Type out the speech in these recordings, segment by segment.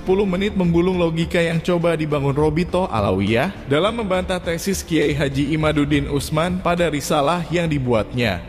menit menggulung logika yang coba dibangun Robito Alawiyah dalam membantah tesis Kiai Haji Imaduddin Utsman pada risalah yang dibuatnya.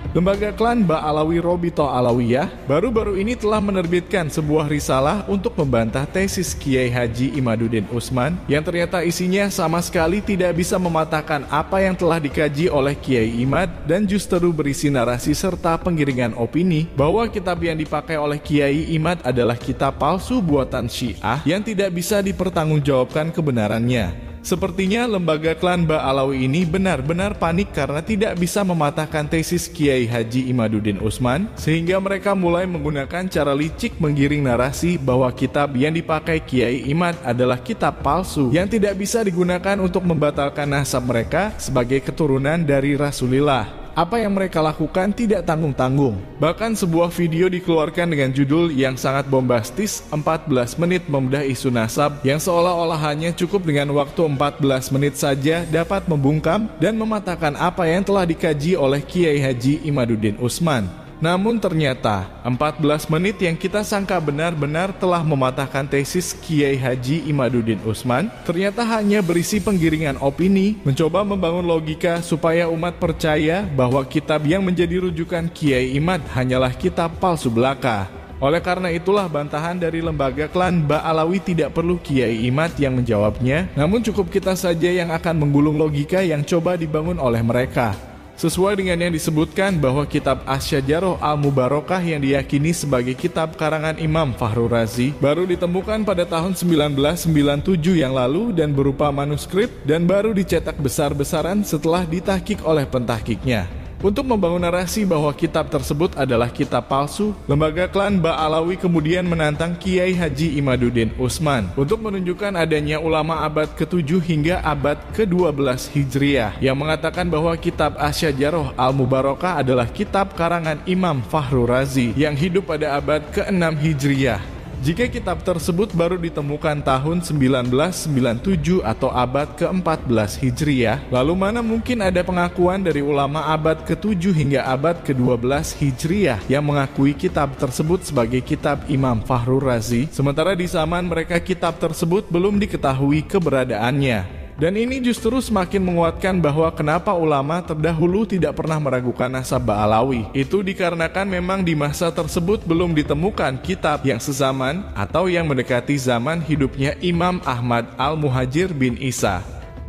Lembaga klan Ba'alawi Robito Alawiyah baru-baru ini telah menerbitkan sebuah risalah untuk membantah tesis Kiai Haji Imaduddin Utsman yang ternyata isinya sama sekali tidak bisa mematahkan apa yang telah dikaji oleh Kiai Imad dan justru berisi narasi serta penggiringan opini bahwa kitab yang dipakai oleh Kiai Imad adalah kitab palsu buatan Syiah yang tidak bisa dipertanggungjawabkan kebenarannya. Sepertinya lembaga klan Ba'alawi ini benar-benar panik karena tidak bisa mematahkan tesis Kiai Haji Imaduddin Utsman, sehingga mereka mulai menggunakan cara licik menggiring narasi bahwa kitab yang dipakai Kiai Imad adalah kitab palsu yang tidak bisa digunakan untuk membatalkan nasab mereka sebagai keturunan dari Rasulullah. Apa yang mereka lakukan tidak tanggung-tanggung. Bahkan sebuah video dikeluarkan dengan judul yang sangat bombastis, 14 menit membedah isu nasab, yang seolah-olah hanya cukup dengan waktu 14 menit saja dapat membungkam dan mematahkan apa yang telah dikaji oleh Kiai Haji Imaduddin Utsman. Namun ternyata 14 menit yang kita sangka benar-benar telah mematahkan tesis Kiai Haji Imaduddin Utsman ternyata hanya berisi penggiringan opini, mencoba membangun logika supaya umat percaya bahwa kitab yang menjadi rujukan Kiai Imad hanyalah kitab palsu belaka. Oleh karena itulah bantahan dari lembaga klan Ba'alawi tidak perlu Kiai Imad yang menjawabnya, namun cukup kita saja yang akan menggulung logika yang coba dibangun oleh mereka. Sesuai dengan yang disebutkan bahwa kitab Asy-Syajarah Al-Mubarakah yang diyakini sebagai kitab karangan Imam Fakhrur Razi baru ditemukan pada tahun 1997 yang lalu dan berupa manuskrip dan baru dicetak besar-besaran setelah ditahkik oleh pentahkiknya. Untuk membangun narasi bahwa kitab tersebut adalah kitab palsu, lembaga klan Ba'alawi kemudian menantang Kiai Haji Imaduddin Utsman untuk menunjukkan adanya ulama abad ke-7 hingga abad ke-12 Hijriah yang mengatakan bahwa kitab Asy-Syajarah Al-Mubarakah adalah kitab karangan Imam Fakhrur Razi yang hidup pada abad ke-6 Hijriah. Jika kitab tersebut baru ditemukan tahun 1997 atau abad ke-14 Hijriah, lalu mana mungkin ada pengakuan dari ulama abad ke-7 hingga abad ke-12 Hijriah yang mengakui kitab tersebut sebagai kitab Imam Fakhrur Razi, sementara di zaman mereka kitab tersebut belum diketahui keberadaannya. Dan ini justru semakin menguatkan bahwa kenapa ulama terdahulu tidak pernah meragukan nasab Ba'alawi. Itu dikarenakan memang di masa tersebut belum ditemukan kitab yang sezaman atau yang mendekati zaman hidupnya Imam Ahmad Al-Muhajir bin Isa.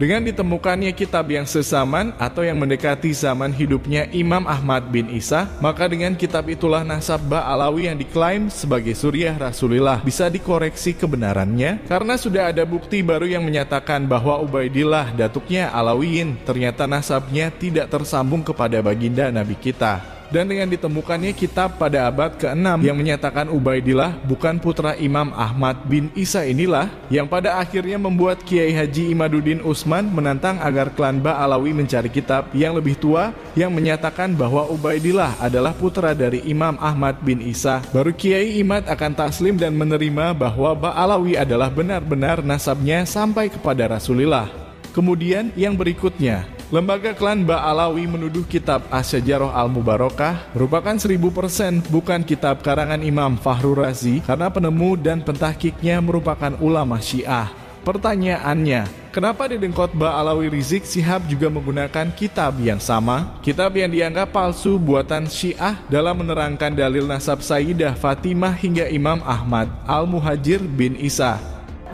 Dengan ditemukannya kitab yang sezaman atau yang mendekati zaman hidupnya Imam Ahmad bin Isa, maka dengan kitab itulah nasab Ba'alawi yang diklaim sebagai suriah Rasulullah bisa dikoreksi kebenarannya, karena sudah ada bukti baru yang menyatakan bahwa Ubaidillah datuknya Alawiyin ternyata nasabnya tidak tersambung kepada baginda Nabi kita. Dan dengan ditemukannya kitab pada abad ke-6 yang menyatakan Ubaidillah bukan putra Imam Ahmad bin Isa inilah yang pada akhirnya membuat Kiai Haji Imaduddin Utsman menantang agar klan Ba'alawi mencari kitab yang lebih tua yang menyatakan bahwa Ubaidillah adalah putra dari Imam Ahmad bin Isa. Baru Kiai Imad akan taslim dan menerima bahwa Ba'alawi adalah benar-benar nasabnya sampai kepada Rasulullah. Kemudian yang berikutnya, lembaga klan Ba'alawi menuduh kitab Asy-Syajarah Al-Mubarakah merupakan 1000% bukan kitab karangan Imam Fakhrur Razi karena penemu dan pentahkiknya merupakan ulama Syiah. Pertanyaannya, kenapa di Dengkot Ba'alawi Rizik Syihab juga menggunakan kitab yang sama? Kitab yang dianggap palsu buatan Syiah dalam menerangkan dalil nasab Sayyidah Fatimah hingga Imam Ahmad Al-Muhajir bin Isa.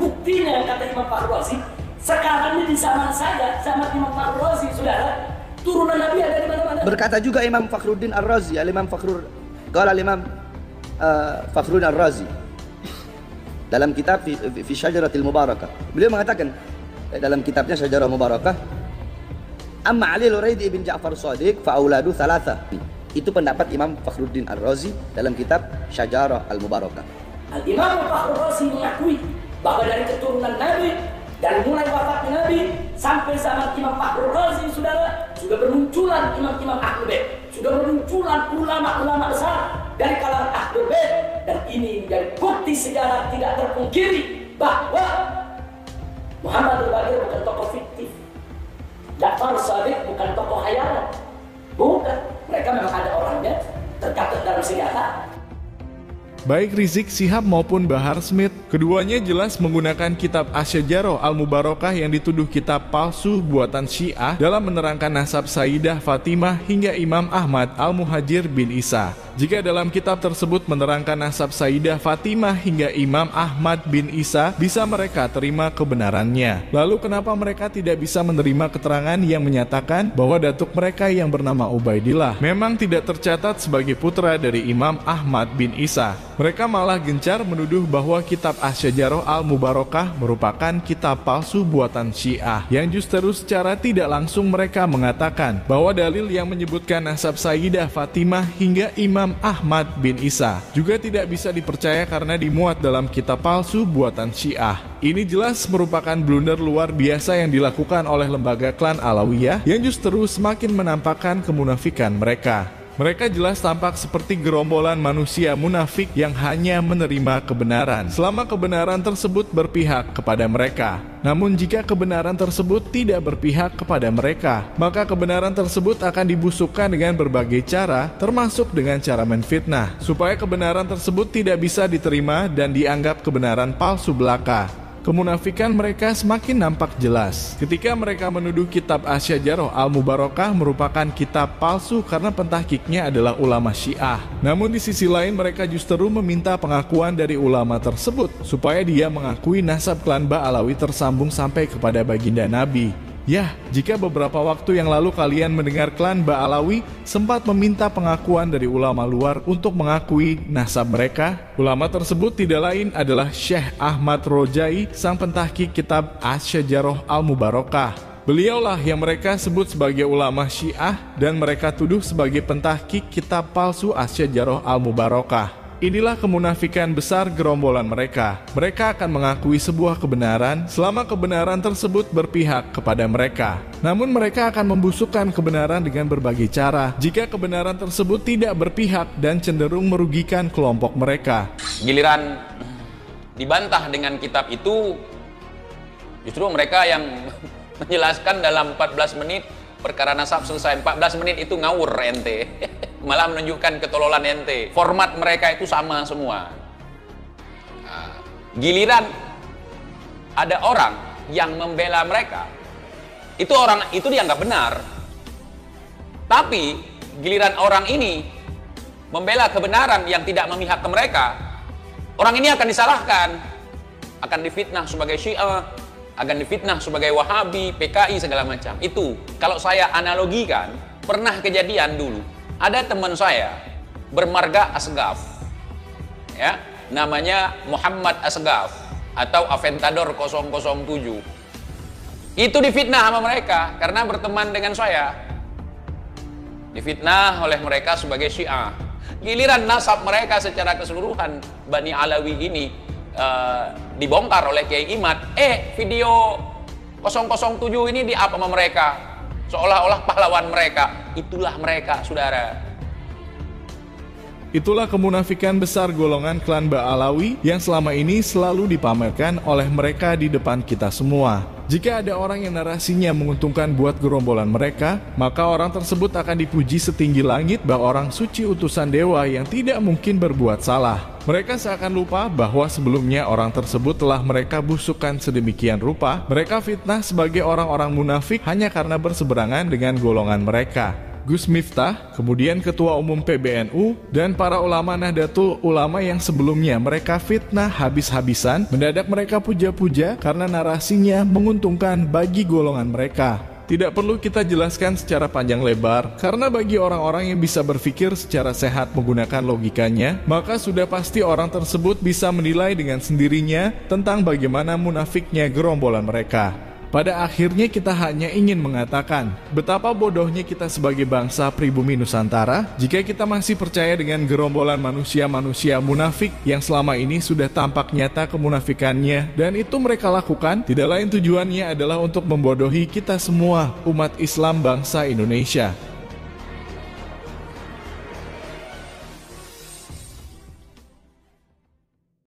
Buktinya kata Imam Fakhrur Razi, sekarang ini di zaman saya, zaman Imam Fakhrur Razi, saudara, turunan Nabi ada di mana-mana. Berkata juga Imam Fakhruddin Ar-Razi, Al-Imam Fakhrur, qala Al-Imam Fakhruddin Ar-Razi dalam kitab fi Syajaratil Mubarakah. Beliau mengatakan dalam kitabnya Syajarah Mubarakah, amma Ali Luraidi bin Ja'far Shadiq fa auladu thalatha. Itu pendapat Imam Fakhruddin Ar-Razi dalam kitab Syajarah Al-Mubarakah. Al-Imam Fakhrur Razi mengakui bahwa dari keturunan Nabi, dari mulai wafatnya Nabi sampai zaman Imam Fakhrur Razi, saudara, sudah bermunculan imam-imam Ahlul Bait, sudah bermunculan ulama-ulama besar dari kalangan Ahlul Bait, dan ini menjadi bukti sejarah tidak terpungkiri bahwa Muhammad al-Baqir bukan tokoh fiktif. Ja'far Shadiq bukan tokoh khayalan. Bukan. Mereka memang ada orangnya, tercatat dalam sejarah. Baik Rizik Syihab maupun Bahar Smith, keduanya jelas menggunakan kitab Asy-Syajarah Al-Mubarakah yang dituduh kitab palsu buatan Syiah dalam menerangkan nasab Sayyidah Fatimah hingga Imam Ahmad Al-Muhajir bin Isa. Jika dalam kitab tersebut menerangkan nasab Sayyidah Fatimah hingga Imam Ahmad bin Isa, bisa mereka terima kebenarannya. Lalu kenapa mereka tidak bisa menerima keterangan yang menyatakan bahwa datuk mereka yang bernama Ubaidillah memang tidak tercatat sebagai putra dari Imam Ahmad bin Isa? Mereka malah gencar menuduh bahwa kitab Asy-Syajarah Al-Mubarakah merupakan kitab palsu buatan Syiah, yang justru secara tidak langsung mereka mengatakan bahwa dalil yang menyebutkan nasab Sayyidah Fatimah hingga Imam Ahmad bin Isa juga tidak bisa dipercaya karena dimuat dalam kitab palsu buatan Syiah. Ini jelas merupakan blunder luar biasa yang dilakukan oleh lembaga klan Alawiyah yang justru semakin menampakkan kemunafikan mereka. Mereka jelas tampak seperti gerombolan manusia munafik yang hanya menerima kebenaran selama kebenaran tersebut berpihak kepada mereka. Namun jika kebenaran tersebut tidak berpihak kepada mereka, maka kebenaran tersebut akan dibusukkan dengan berbagai cara, termasuk dengan cara menfitnah, supaya kebenaran tersebut tidak bisa diterima dan dianggap kebenaran palsu belaka. Kemunafikan mereka semakin nampak jelas ketika mereka menuduh kitab Asy-Syajarah Al-Mubarakah merupakan kitab palsu karena pentahkiknya adalah ulama Syiah. Namun di sisi lain mereka justru meminta pengakuan dari ulama tersebut supaya dia mengakui nasab klan Ba'alawi tersambung sampai kepada baginda Nabi. Ya, jika beberapa waktu yang lalu kalian mendengar klan Ba'alawi sempat meminta pengakuan dari ulama luar untuk mengakui nasab mereka, ulama tersebut tidak lain adalah Syekh Ahmad Rojai, sang pentahkik kitab Asy-Syajarah Al-Mubarakah. Beliaulah yang mereka sebut sebagai ulama Syiah dan mereka tuduh sebagai pentahkik kitab palsu Asy-Syajarah Al-Mubarakah. Inilah kemunafikan besar gerombolan mereka. Mereka akan mengakui sebuah kebenaran selama kebenaran tersebut berpihak kepada mereka. Namun mereka akan membusukkan kebenaran dengan berbagai cara jika kebenaran tersebut tidak berpihak dan cenderung merugikan kelompok mereka. Giliran dibantah dengan kitab itu, justru mereka yang menjelaskan dalam 14 menit perkara nasab selesai. 14 menit itu ngawur ente. Malah menunjukkan ketololan ente. Format mereka itu sama semua. Nah, giliran ada orang yang membela mereka, itu orang itu dianggap benar. Tapi giliran orang ini membela kebenaran yang tidak memihak ke mereka, orang ini akan disalahkan, akan difitnah sebagai Syiah, akan difitnah sebagai Wahabi, PKI, segala macam. Itu kalau saya analogikan, pernah kejadian dulu. Ada teman saya bermarga Asgaf, ya, namanya Muhammad Asgaf atau Aventador 007. Itu difitnah sama mereka karena berteman dengan saya. Difitnah oleh mereka sebagai Syiah. Giliran nasab mereka secara keseluruhan Bani Alawi ini dibongkar oleh Kiai Imad. Video 007 ini di apa sama mereka? Seolah-olah pahlawan mereka. Itulah mereka, saudara. Itulah kemunafikan besar golongan klan Ba'alawi yang selama ini selalu dipamerkan oleh mereka di depan kita semua. Jika ada orang yang narasinya menguntungkan buat gerombolan mereka, maka orang tersebut akan dipuji setinggi langit bahwa orang suci utusan dewa yang tidak mungkin berbuat salah. Mereka seakan lupa bahwa sebelumnya orang tersebut telah mereka busukkan sedemikian rupa. Mereka fitnah sebagai orang-orang munafik hanya karena berseberangan dengan golongan mereka. Gus Miftah, kemudian Ketua Umum PBNU, dan para ulama Nahdlatul Ulama yang sebelumnya mereka fitnah habis-habisan, mendadak mereka puja-puja karena narasinya menguntungkan bagi golongan mereka. Tidak perlu kita jelaskan secara panjang lebar, karena bagi orang-orang yang bisa berpikir secara sehat menggunakan logikanya, maka sudah pasti orang tersebut bisa menilai dengan sendirinya tentang bagaimana munafiknya gerombolan mereka. Pada akhirnya kita hanya ingin mengatakan betapa bodohnya kita sebagai bangsa pribumi Nusantara jika kita masih percaya dengan gerombolan manusia-manusia munafik yang selama ini sudah tampak nyata kemunafikannya, dan itu mereka lakukan tidak lain tujuannya adalah untuk membodohi kita semua umat Islam bangsa Indonesia.